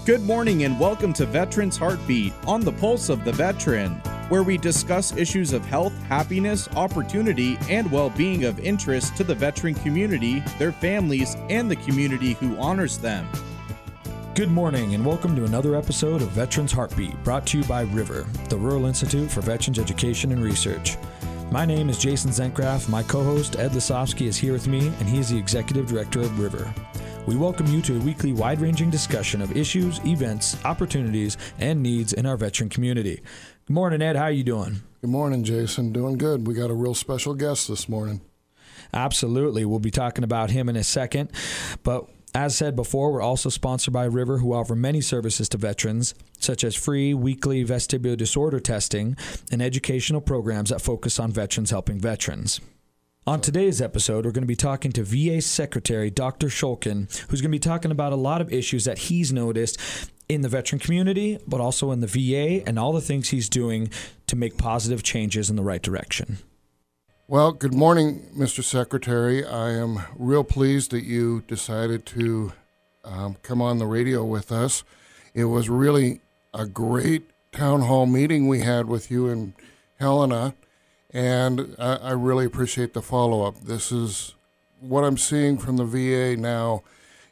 Good morning and welcome to Veterans Heartbeat on the Pulse of the Veteran, where we discuss issues of health, happiness, opportunity, and well-being of interest to the veteran community, their families, and the community who honors them. Good morning and welcome to another episode of Veterans Heartbeat, brought to you by River, the Rural Institute for Veterans Education and Research. My name is Jason Zencraft. My co-host Ed Lisowski is here with me, and he is the Executive Director of River. We welcome you to a weekly wide-ranging discussion of issues, events, opportunities, and needs in our veteran community. Good morning, Ed. How are you doing? Good morning, Jason. Doing good. We got a real special guest this morning. Absolutely. We'll be talking about him in a second. But as said before, we're also sponsored by River, who offer many services to veterans, such as free weekly vestibular disorder testing and educational programs that focus on veterans helping veterans. On today's episode, we're going to be talking to VA Secretary Dr. Shulkin, who's going to be talking about a lot of issues that he's noticed in the veteran community, but also in the VA, and all the things he's doing to make positive changes in the right direction. Well, good morning, Mr. Secretary. I am real pleased that you decided to come on the radio with us. It was really a great town hall meeting we had with you and Helena, and I really appreciate the follow-up. This is what I'm seeing from the VA now,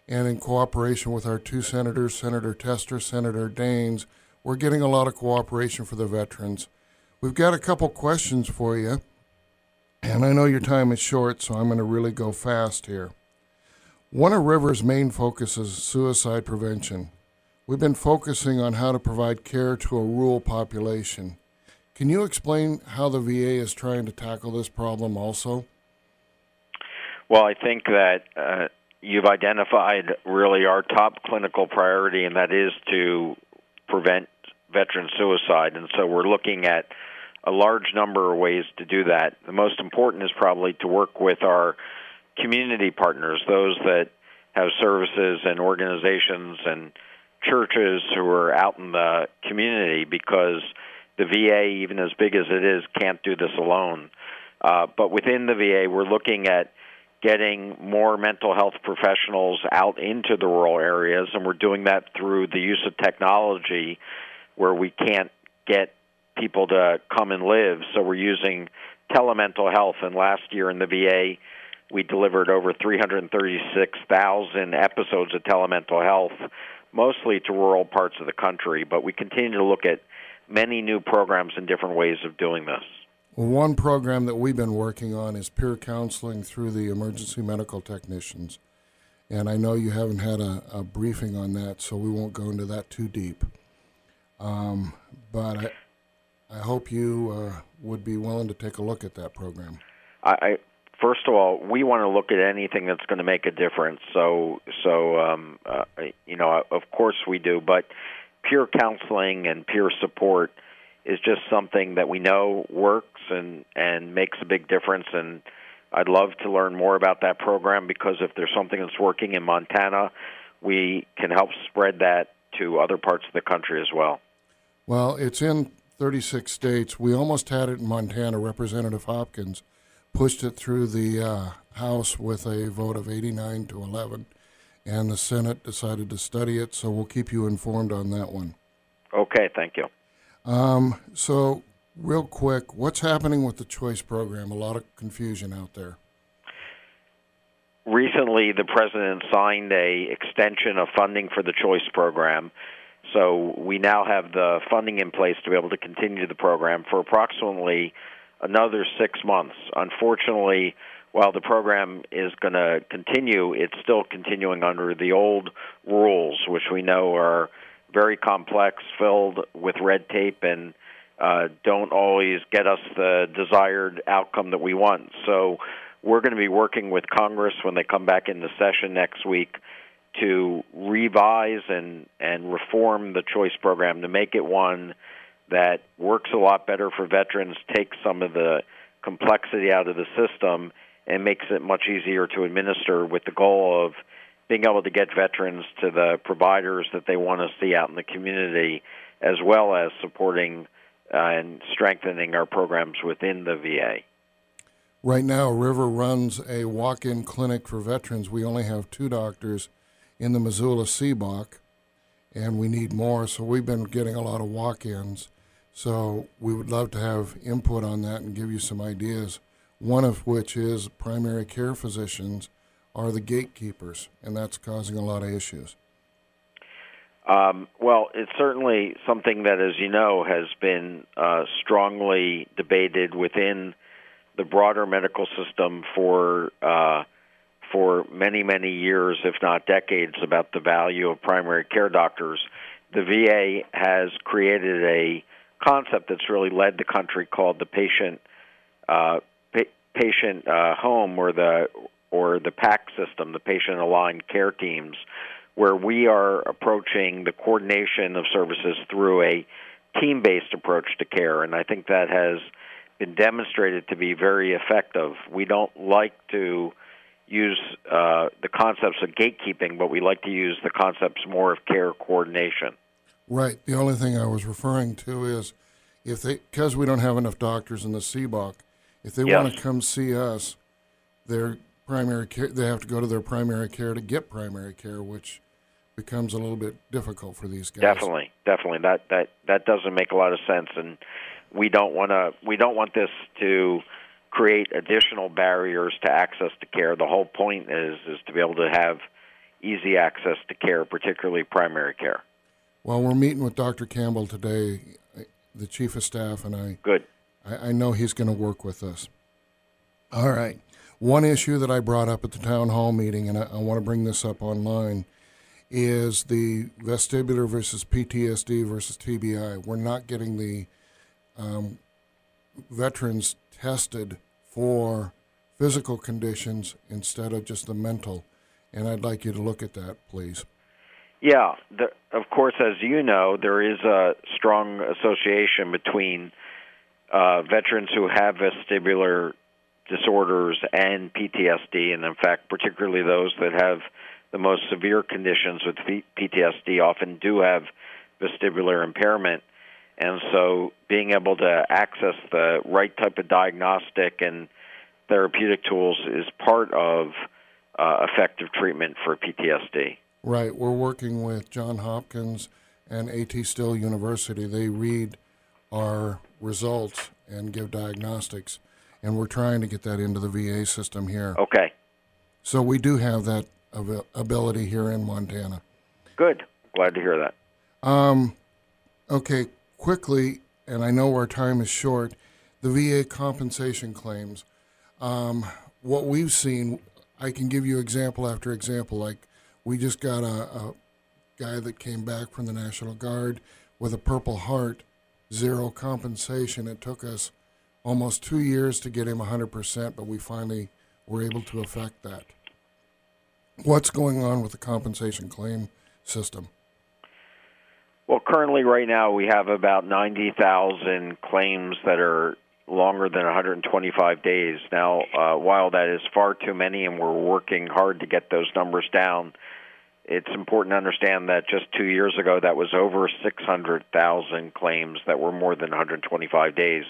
and in cooperation with our two senators, Senator Tester, Senator Daines, we're getting a lot of cooperation for the veterans. We've got a couple questions for you, and I know your time is short, so I'm going to really go fast here. One of River's main focuses is suicide prevention. We've been focusing on how to provide care to a rural population. Can you explain how the VA is trying to tackle this problem also? Well, I think that you've identified really our top clinical priority, and that is to prevent veteran suicide. And so we're looking at a large number of ways to do that. The most important is probably to work with our community partners, those that have services and organizations and churches who are out in the community, because the VA, even as big as it is, can't do this alone. But within the VA, we're looking at getting more mental health professionals out into the rural areas, and we're doing that through the use of technology where we can't get people to come and live. So we're using telemental health, and last year in the VA, we delivered over 336,000 episodes of telemental health, mostly to rural parts of the country. But we continue to look at many new programs and different ways of doing this. Well, one program that we've been working on is peer counseling through the emergency medical technicians. And I know you haven't had a briefing on that, so we won't go into that too deep. But I hope you would be willing to take a look at that program. First of all, we want to look at anything that's going to make a difference. So of course we do, but peer counseling and peer support is just something that we know works and makes a big difference. And I'd love to learn more about that program, because if there's something that's working in Montana, we can help spread that to other parts of the country as well. Well, it's in 36 states. We almost had it in Montana. Representative Hopkins pushed it through the House with a vote of 89 to 11. And the Senate decided to study it, so we'll keep you informed on that one. Okay, thank you. So, real quick, what's happening with the Choice program? A lot of confusion out there. Recently, the President signed a extension of funding for the Choice program, so we now have the funding in place to be able to continue the program for approximately another 6 months. Unfortunately, while the program is going to continue, it's still continuing under the old rules, which we know are very complex, filled with red tape, and don't always get us the desired outcome that we want. So we're going to be working with Congress when they come back into session next week to revise and reform the Choice program to make it one that works a lot better for veterans, takes some of the complexity out of the system, and makes it much easier to administer, with the goal of being able to get veterans to the providers that they want to see out in the community, as well as supporting and strengthening our programs within the VA. Right now, River runs a walk-in clinic for veterans. We only have 2 doctors in the Missoula CBOC, and we need more. So we've been getting a lot of walk-ins. So we would love to have input on that and give you some ideas, one of which is primary care physicians are the gatekeepers, and that's causing a lot of issues. Well, it's certainly something that, as you know, has been strongly debated within the broader medical system for many, many years, if not decades, about the value of primary care doctors. The VA has created a concept that's really led the country called the patient home, or the PAC system, the patient aligned care teams, where we are approaching the coordination of services through a team-based approach to care, and I think that has been demonstrated to be very effective. We don't like to use the concepts of gatekeeping, but we like to use the concepts more of care coordination. Right. The only thing I was referring to is because we don't have enough doctors in the CBOC, if they want to come see us, their primary care, they have to go to their primary care to get primary care, which becomes a little bit difficult for these guys. Definitely. That doesn't make a lot of sense, and we don't want this to create additional barriers to access to care. The whole point is to be able to have easy access to care, particularly primary care. Well, we're meeting with Dr. Campbell today, the chief of staff, and I know he's going to work with us. All right. One issue that I brought up at the town hall meeting, and I want to bring this up online, is the vestibular versus PTSD versus TBI. We're not getting the veterans tested for physical conditions instead of just the mental, and I'd like you to look at that, please. Yeah, of course, as you know, there is a strong association between veterans who have vestibular disorders and PTSD, and in fact, particularly those that have the most severe conditions with PTSD often do have vestibular impairment. And so being able to access the right type of diagnostic and therapeutic tools is part of effective treatment for PTSD. Right. We're working with Johns Hopkins and A.T. Still University. They read our results and give diagnostics, and we're trying to get that into the VA system here. Okay. So we do have that ability here in Montana. Good. Glad to hear that. Okay, quickly, and I know our time is short, the VA compensation claims. What we've seen, I can give you example after example. Like, we just got a guy that came back from the National Guard with a Purple Heart, zero compensation. It took us almost 2 years to get him 100%, but we finally were able to effect that. What's going on with the compensation claim system? Well, currently right now we have about 90,000 claims that are longer than 125 days. Now, while that is far too many and we're working hard to get those numbers down, it's important to understand that just 2 years ago that was over 600,000 claims that were more than 125 days.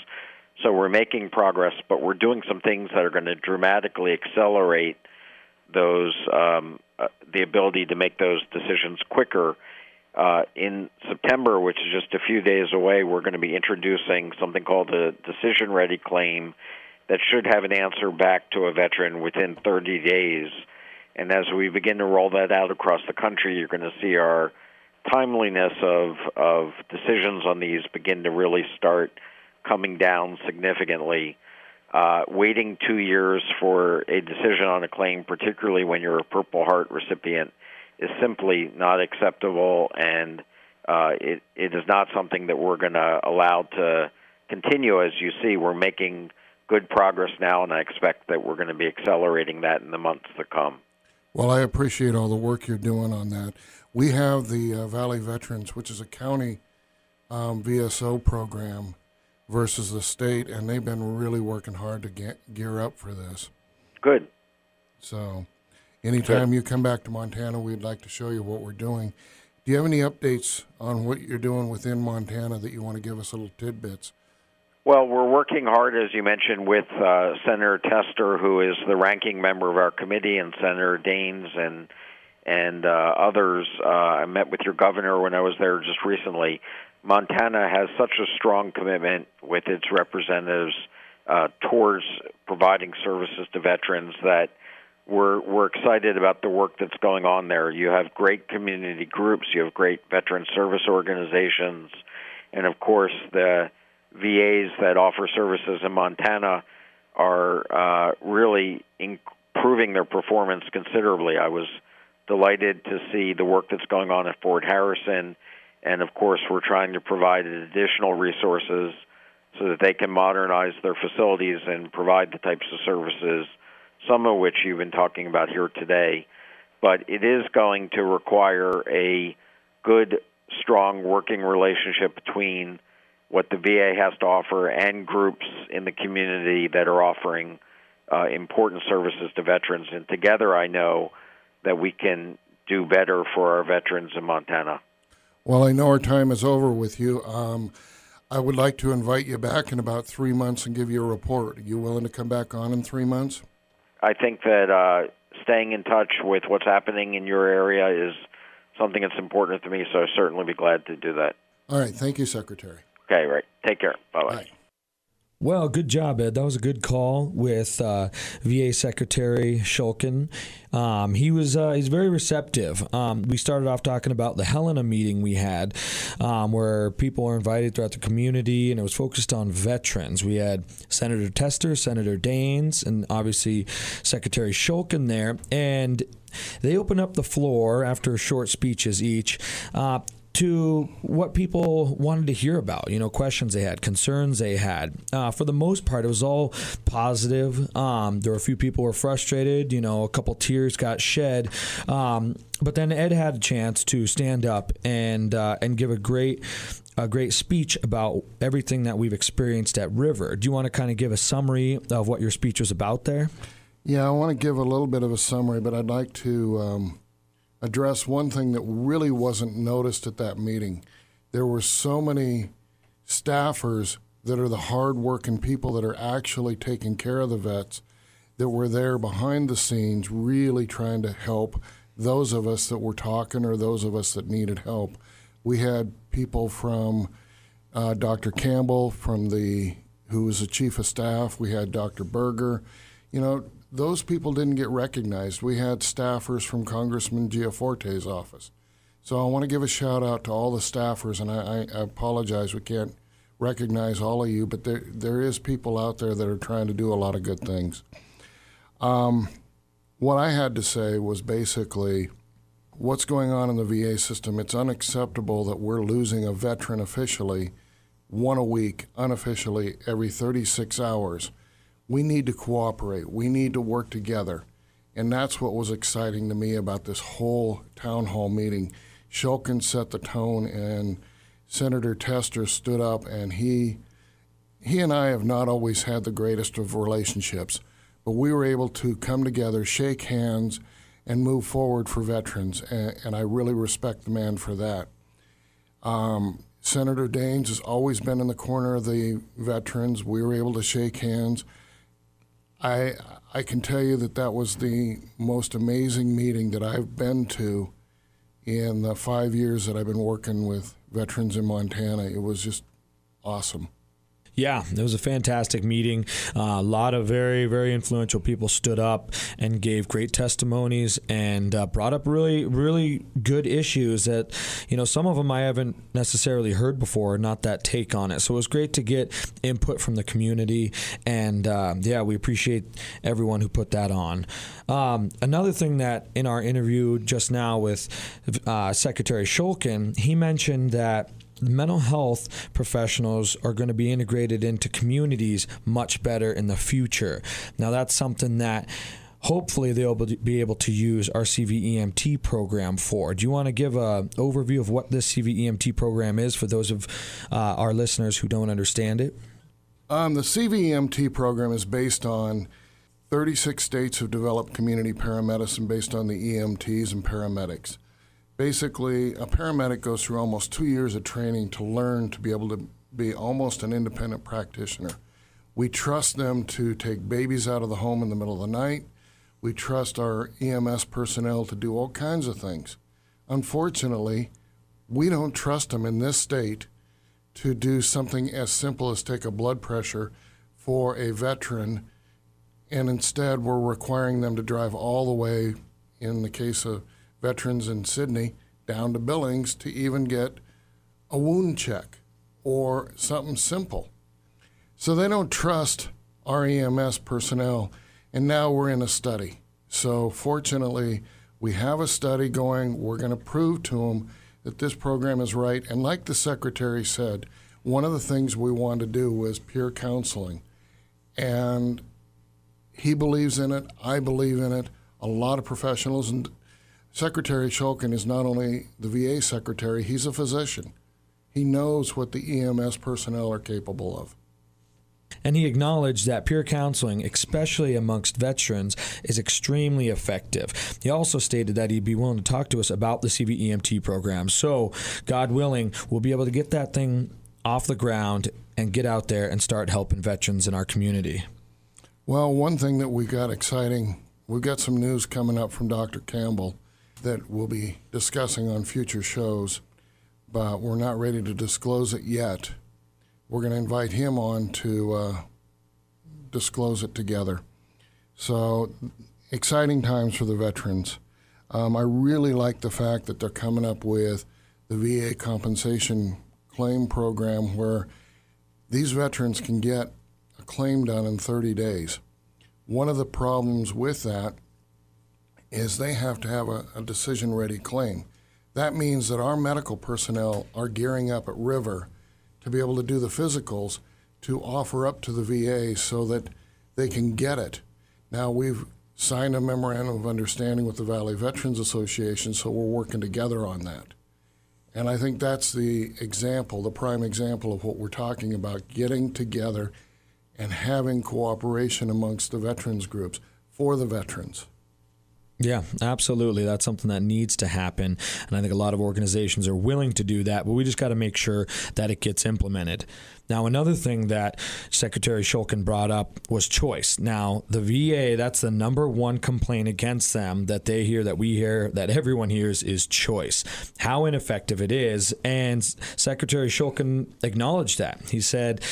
So we're making progress, but we're doing some things that are going to dramatically accelerate those the ability to make those decisions quicker. In September, which is just a few days away, we're going to be introducing something called a decision-ready claim that should have an answer back to a veteran within 30 days. And as we begin to roll that out across the country, you're going to see our timeliness of decisions on these begin to really start coming down significantly. Waiting 2 years for a decision on a claim, particularly when you're a Purple Heart recipient, is simply not acceptable, and it is not something that we're going to allow to continue. As you see, we're making good progress now, and I expect that we're going to be accelerating that in the months to come. Well, I appreciate all the work you're doing on that. We have the Valley Veterans, which is a county VSO program versus the state, and they've been really working hard to gear up for this. Good. So anytime you come back to Montana, we'd like to show you what we're doing. Do you have any updates on what you're doing within Montana that you want to give us little tidbits? Well, we're working hard, as you mentioned, with Senator Tester, who is the ranking member of our committee, and Senator Daines and others. I met with your governor when I was there just recently. Montana has such a strong commitment with its representatives towards providing services to veterans that we're excited about the work that's going on there. You have great community groups, you have great veteran service organizations, and of course the VAs that offer services in Montana are really improving their performance considerably. I was delighted to see the work that's going on at Fort Harrison, and of course we're trying to provide additional resources so that they can modernize their facilities and provide the types of services, some of which you've been talking about here today. But it is going to require a good, strong working relationship between what the VA has to offer and groups in the community that are offering important services to veterans. And together I know that we can do better for our veterans in Montana. Well, I know our time is over with you. I would like to invite you back in about 3 months and give you a report. Are you willing to come back on in 3 months? I think that staying in touch with what's happening in your area is something that's important to me, so I'd certainly be glad to do that. All right. Thank you, Secretary. Okay, right. Take care. Bye-bye. Bye. Well, good job, Ed. That was a good call with VA Secretary Shulkin. He's very receptive. We started off talking about the Helena meeting we had, where people were invited throughout the community, and it was focused on veterans. We had Senator Tester, Senator Daines, and obviously Secretary Shulkin there, and they opened up the floor after short speeches each to what people wanted to hear about, questions they had, concerns they had. For the most part, it was all positive. There were a few people who were frustrated, a couple tears got shed. But then Ed had a chance to stand up and give a great speech about everything that we've experienced at River. Do you want to kind of give a summary of what your speech was about there? Yeah, I want to give a little bit of a summary, but I'd like to address one thing that really wasn't noticed at that meeting. There were so many staffers that are the hard-working people that are actually taking care of the vets that were there behind the scenes really trying to help those of us that were talking or those of us that needed help. We had people from Dr. Campbell, who was the chief of staff. We had Dr. Berger. Those people didn't get recognized. We had staffers from Congressman Giaforte's office. So I want to give a shout out to all the staffers, and I apologize we can't recognize all of you, but there is people out there that are trying to do a lot of good things. What I had to say was basically what's going on in the VA system. It's unacceptable that we're losing a veteran officially, one a week, unofficially every 36 hours. We need to cooperate. We need to work together. And that's what was exciting to me about this whole town hall meeting. Shulkin set the tone, and Senator Tester stood up, and he and I have not always had the greatest of relationships, but we were able to come together, shake hands, and move forward for veterans, and I really respect the man for that. Senator Daines has always been in the corner of the veterans. We were able to shake hands. I can tell you that was the most amazing meeting that I've been to in the 5 years that I've been working with veterans in Montana. It was just awesome. Yeah, it was a fantastic meeting. A lot of very, very influential people stood up and gave great testimonies and brought up really, really good issues that, some of them I haven't necessarily heard before, not that take on it. So it was great to get input from the community, and we appreciate everyone who put that on. Another thing that in our interview just now with Secretary Shulkin, he mentioned that mental health professionals are going to be integrated into communities much better in the future. Now, that's something that hopefully they'll be able to use our CVEMT program for. Do you want to give an overview of what this CVEMT program is for those of our listeners who don't understand it? The CVEMT program is based on 36 states have developed community paramedicine based on the EMTs and paramedics. Basically, a paramedic goes through almost 2 years of training to learn to be able to be almost an independent practitioner. We trust them to take babies out of the home in the middle of the night. We trust our EMS personnel to do all kinds of things. Unfortunately, we don't trust them in this state to do something as simple as take a blood pressure for a veteran, and instead we're requiring them to drive all the way, in the case of veterans in Sydney, down to Billings to even get a wound check or something simple. So they don't trust our EMS personnel, and now we're in a study. So fortunately, we have a study going. We're going to prove to them that this program is right. And like the Secretary said, one of the things we wanted to do was peer counseling. And he believes in it. I believe in it. A lot of professionals. And Secretary Shulkin is not only the VA secretary, he's a physician. He knows what the EMS personnel are capable of. And he acknowledged that peer counseling, especially amongst veterans, is extremely effective. He also stated that he'd be willing to talk to us about the CVEMT program. So, God willing, we'll be able to get that thing off the ground and get out there and start helping veterans in our community. Well, one thing that we got exciting, we've got some news coming up from Dr. Campbell that we'll be discussing on future shows, but we're not ready to disclose it yet. We're going to invite him on to disclose it together. So, exciting times for the veterans. I really like the fact that they're coming up with the VA compensation claim program where these veterans can get a claim done in 30 days. One of the problems with that is they have to have a decision-ready claim. That means that our medical personnel are gearing up at River to be able to do the physicals to offer up to the VA so that they can get it. Now, we've signed a memorandum of understanding with the Valley Veterans Association, so we're working together on that. And I think that's the example, the prime example of what we're talking about, getting together and having cooperation amongst the veterans groups for the veterans. Yeah, absolutely. That's something that needs to happen. And I think a lot of organizations are willing to do that, but we just got to make sure that it gets implemented. Now, another thing that Secretary Shulkin brought up was choice. Now, the VA, that's the number one complaint against them that they hear, that we hear, that everyone hears is choice, how ineffective it is. And Secretary Shulkin acknowledged that. He said,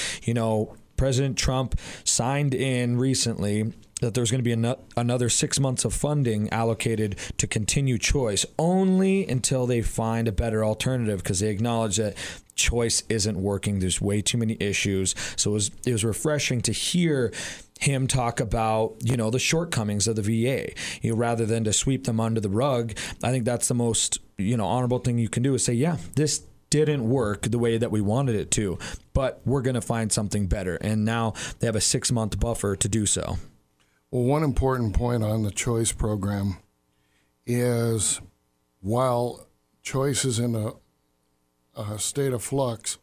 President Trump signed in recently that there's going to be another 6 months of funding allocated to continue choice only until they find a better alternative, because they acknowledge that choice isn't working. There's way too many issues. So it was refreshing to hear him talk about, the shortcomings of the VA, rather than to sweep them under the rug. I think that's the most, honorable thing you can do is say, yeah, this didn't work the way that we wanted it to, but we're going to find something better. And now they have a 6-month buffer to do so. Well, one important point on the choice program is while choice is in a state of flux,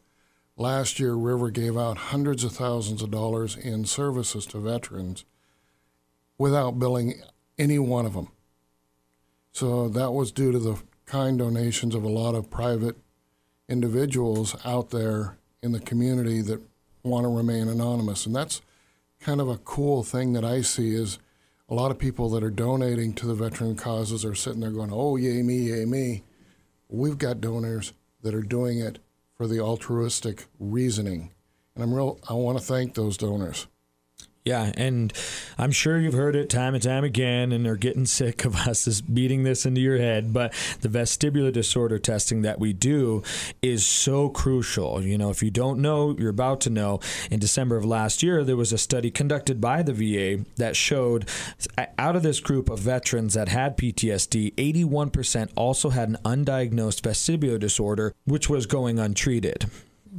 last year River gave out hundreds of thousands of dollars in services to veterans without billing any one of them. So that was due to the kind donations of a lot of private individuals out there in the community that want to remain anonymous. And that's kind of a cool thing that I see is a lot of people that are donating to the veteran causes are sitting there going, oh, yay me, yay me. We've got donors that are doing it for the altruistic reasoning. And I want to thank those donors. Yeah, and I'm sure you've heard it time and time again and are getting sick of us just beating this into your head, but the vestibular disorder testing that we do is so crucial. If you don't know, you're about to know. In December of last year, there was a study conducted by the VA that showed out of this group of veterans that had PTSD, 81% also had an undiagnosed vestibular disorder, which was going untreated.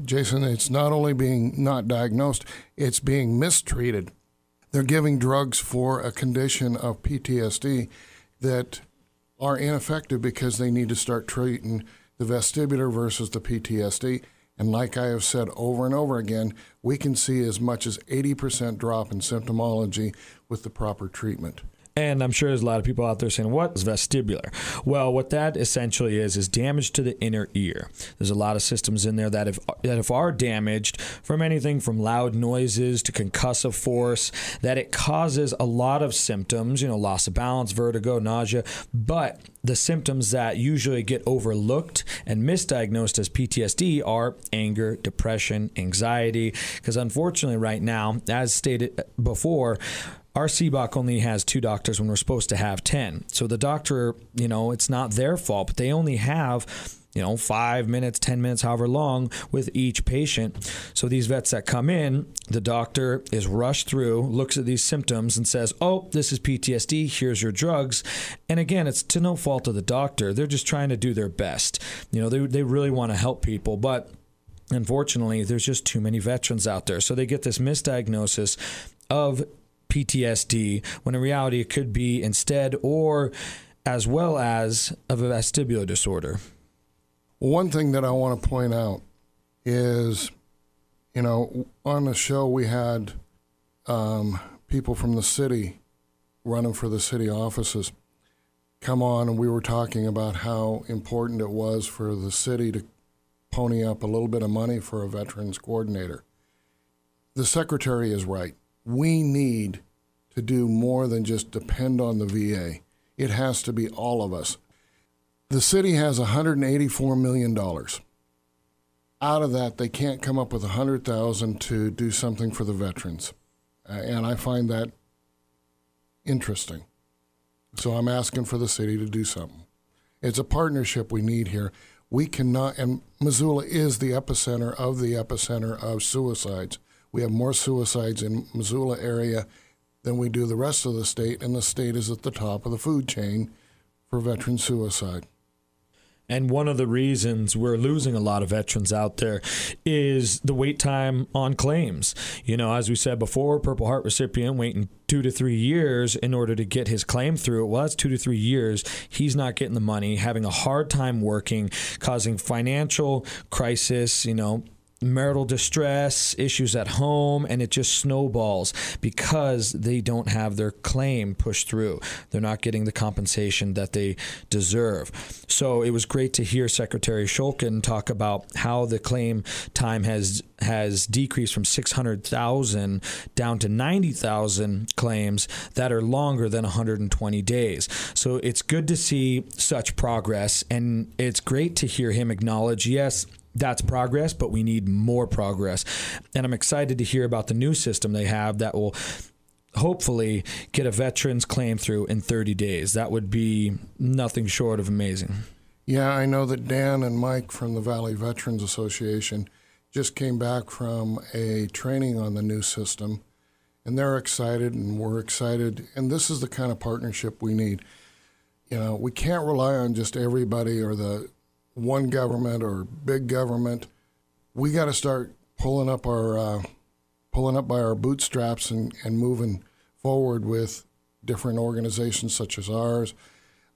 Jason, it's not only being not diagnosed, it's being mistreated. They're giving drugs for a condition of PTSD that are ineffective because they need to start treating the vestibular versus the PTSD. And like I have said over and over again, we can see as much as 80% drop in symptomology with the proper treatment. And I'm sure there's a lot of people out there saying, what is vestibular? Well, what that essentially is damage to the inner ear. There's a lot of systems in there that if are damaged from anything from loud noises to concussive force, that it causes a lot of symptoms, loss of balance, vertigo, nausea. But the symptoms that usually get overlooked and misdiagnosed as PTSD are anger, depression, anxiety. Because unfortunately right now, as stated before, our CBOC only has 2 doctors when we're supposed to have 10. So the doctor, it's not their fault, but they only have 5 minutes, 10 minutes, however long with each patient. So these vets that come in, the doctor is rushed through, looks at these symptoms and says, oh, this is PTSD, here's your drugs. And again, it's to no fault of the doctor. They're just trying to do their best. They really want to help people, but unfortunately, there's just too many veterans out there. So they get this misdiagnosis of PTSD, when in reality it could be instead or as well as of a vestibular disorder. One thing that I want to point out is, on the show we had people from the city running for the city offices come on, and we were talking about how important it was for the city to pony up a little bit of money for a veterans coordinator. The secretary is right. We need to do more than just depend on the VA. It has to be all of us. The city has $184 million. Out of that, they can't come up with $100,000 to do something for the veterans. And I find that interesting. So I'm asking for the city to do something. It's a partnership we need here. We cannot, and Missoula is the epicenter of suicides. We have more suicides in Missoula area than we do the rest of the state, and the state is at the top of the food chain for veteran suicide. And one of the reasons we're losing a lot of veterans out there is the wait time on claims. As we said before, Purple Heart recipient waiting 2 to 3 years in order to get his claim through. Well, that's 2 to 3 years. He's not getting the money, having a hard time working, causing financial crisis, marital distress, issues at home, and it just snowballs because they don't have their claim pushed through. They're not getting the compensation that they deserve. So it was great to hear Secretary Shulkin talk about how the claim time has decreased from 600,000 down to 90,000 claims that are longer than 120 days. So it's good to see such progress, and it's great to hear him acknowledge, yes, that's progress, but we need more progress. And I'm excited to hear about the new system they have that will hopefully get a veteran's claim through in 30 days. That would be nothing short of amazing. Yeah, I know that Dan and Mike from the Valley Veterans Association just came back from a training on the new system, and they're excited, and we're excited. And this is the kind of partnership we need. We can't rely on just everybody or the one government or big government. We got to start pulling up by our bootstraps and moving forward with different organizations such as ours.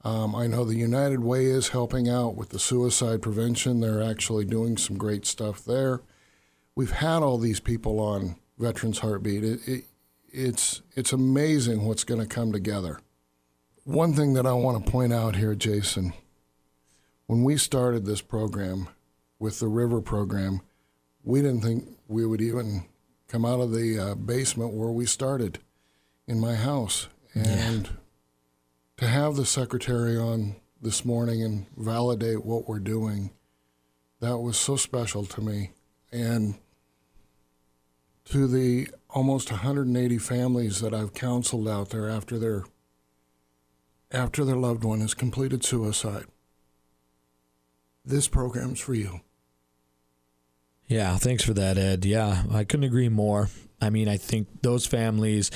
I know the United Way is helping out with the suicide prevention. They're actually doing some great stuff there. We've had all these people on Veterans Heartbeat. It's amazing what's going to come together. One thing that I want to point out here, Jason, when we started this program with the River program, we didn't think we would even come out of the basement where we started in my house. And to have the secretary on this morning and validate what we're doing, that was so special to me. And to the almost 180 families that I've counseled out there after their loved one has completed suicide, this program's for you. Yeah, thanks for that, Ed. Yeah, I couldn't agree more. I mean, I think those families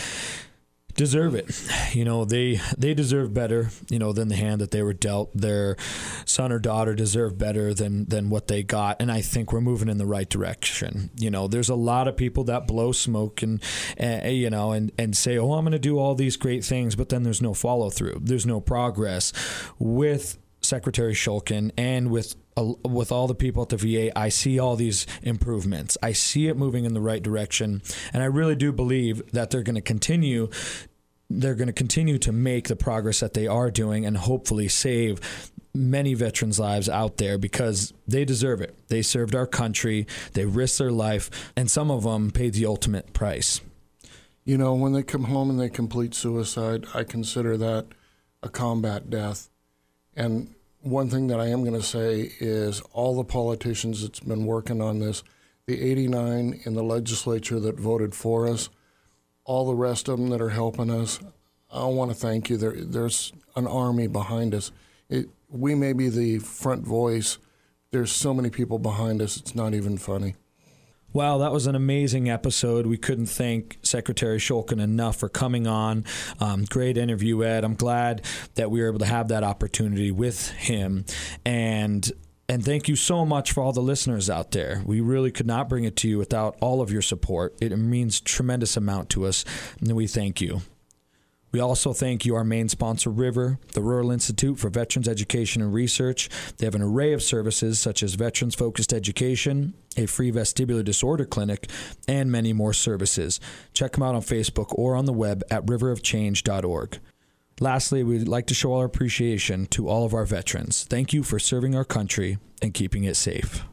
deserve it. They deserve better, than the hand that they were dealt. Their son or daughter deserve better than what they got. And I think we're moving in the right direction. There's a lot of people that blow smoke and say, oh, I'm going to do all these great things, but then there's no follow through. There's no progress. With Secretary Shulkin and with all the people at the VA, I see all these improvements. I see it moving in the right direction, and I really do believe that they're going to continue they're going to continue to make the progress that they are doing and hopefully save many veterans' lives out there, because they deserve it. They served our country, they risked their life, and some of them paid the ultimate price. You know, when they come home and they complete suicide, I consider that a combat death. And one thing that I am going to say is all the politicians that's been working on this, the 89 in the legislature that voted for us, all the rest of them that are helping us, I want to thank you. There's an army behind us. We may be the front voice. There's so many people behind us, it's not even funny. Wow, that was an amazing episode. We couldn't thank Secretary Shulkin enough for coming on. Great interview, Ed. I'm glad that we were able to have that opportunity with him. And thank you so much for all the listeners out there. We really could not bring it to you without all of your support. It means tremendous amount to us, and we thank you. We also thank you, our main sponsor, River, the Rural Institute for Veterans Education and Research. They have an array of services such as veterans-focused education, a free vestibular disorder clinic, and many more services. Check them out on Facebook or on the web at riverofchange.org. Lastly, we'd like to show our appreciation to all of our veterans. Thank you for serving our country and keeping it safe.